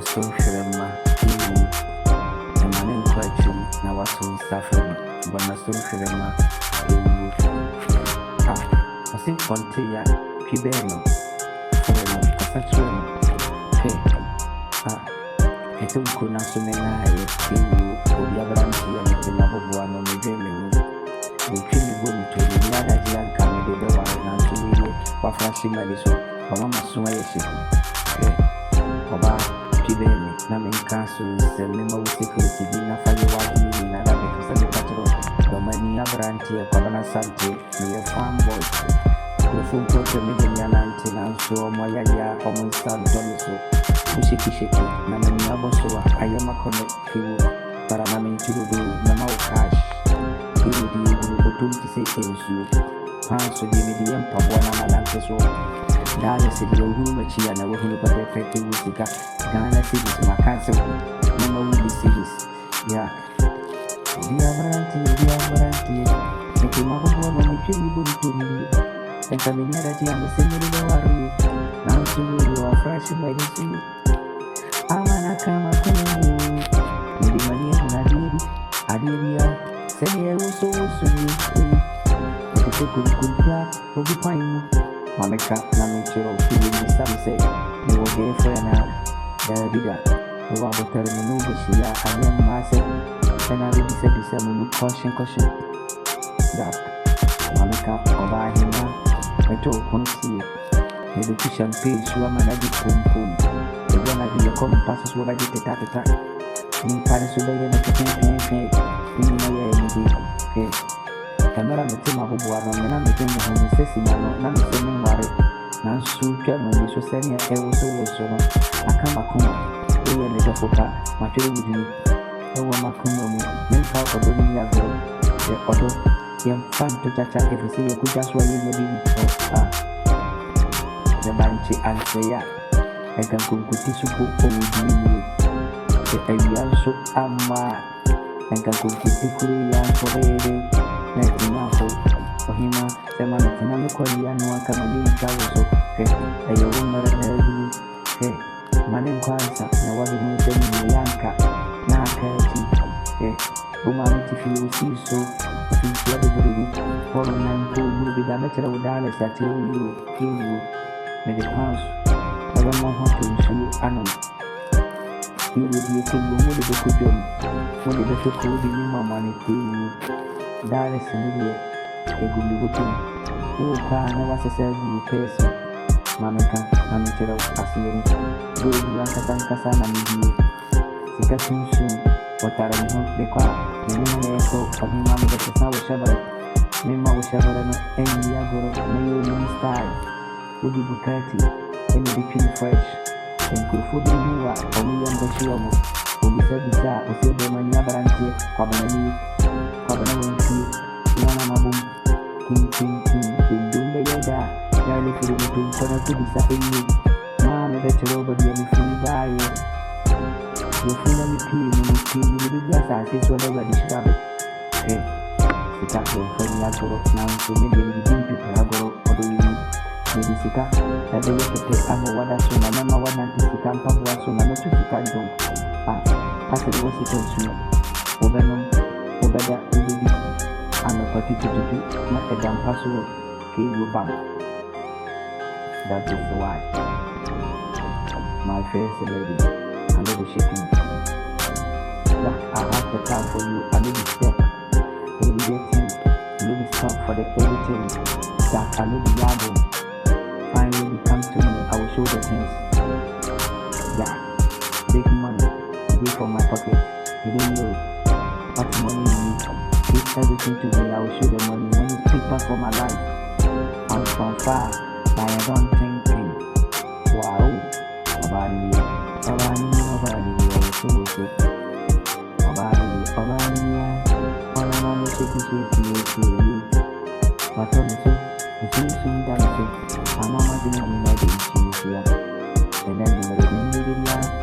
so Shrema, Kiwi, and my name question. Now, what's so suffering? But my so Shrema, Kiwi. I think Pontia, Pibeno, Freno, Cassatron. I took Kunasumena, Kiwi, or the other auntie, and the love of one on the dreaming. We truly wouldn't to the other young candidate, the one and to really, what flashing my little, or Mamma Sumayashi. Oba, Pibeni, Namin Castle, the member of security, dinner for you, what you mean, and I because of the patrol, the many other auntie, Cabana Santi, me a farm boy. The full portrait, Median auntie, and so Moya, almost San Doniso, Shiki, Namin Yabosoa, I am a connect, but I'm in to do, Mama Cash. He would be able to say things you. Pass to the medium, Pabwana, and so. Dale said, "You will not see and I will look at the effective with the Ghana cities, my council. Never will be cities. Yeah. We are warranty. If you have a woman, if you will to me, and coming here that you are the same little worry. Now, so you are fresh by the sea. I'm an Akama. Maybe money and I did. Say, I was so sweet. If you could be fine. Mameka na michiro kili misabise ni woge fena ya biga ni wabotari mnubi shia anyem mase tena bisa munu caution that Mameka oba hima meto konsi ni the champagne suwa manaji pum ego na biya komu pasa suwa baji teta ni pare suwa ya na kete ni na ya ni Camera metima bubuwa na metemu huni sesi na metemu ware na suke mwenye soseni ya ewo so no akama kuma uye nega foka machoro wudini ewo makuma mu menka odo ni yagoro odo yemfanto chacha efese ye kuja so ye nyebi the banchi anseya ega kunkuti suku owudini eya so ama ega kunkuti kuri ya forere Netimaho, Ohima, Semana, Korean, Kamadi, Kawaso, a woman, Manin Kwanza, no one who said Yanka, Na Kati, Umami, if you see so, since everybody, 49 will be the matter of dollars that kill you, may the house, never more hot to issue Anum. You would be a king who would be good job, for the better could be money to you. Dale Similia, a good looking. Oh, never says you person. Mamaka, Amateur of Assyrian, good Rankasan and Media. Sikasun soon, what are the car? The name echo of Mamma that is now Shabbat. Mima was Shabbat and Yagoro, Mayo style. Would you Bukati, and between fresh, and good food in Nua, or William Bashiomo, who be said bizarre, or said the Manabaranti, Pabani. King, Dumba Yada, Yali for the two for the disappearing. Mamma, that's over the free buy. You finally peel, you will just ask this whatever the shop. Hey, the tackle for the Agoro now, so maybe we didn't prepare or do you maybe Sika? That they look at the Amo Wada, so my mamma wanted to come from one, so my not to the canton. I said, what's it to Obeda, and a particular not a damn password, you bank. That is why my face lady, I know the shaking. That I have the time for you, I know the step. Every day, you will stop for the everything. That I know the album. Finally, you come to me, I will show the things. Yeah, big money, give from my pocket. You don't know what money you need. Give everything to me, I will show the money. When you speak back for my life, I'm from far, but I don't think him. Wow, nobody, so all I want to shake you. But I'm so, I'm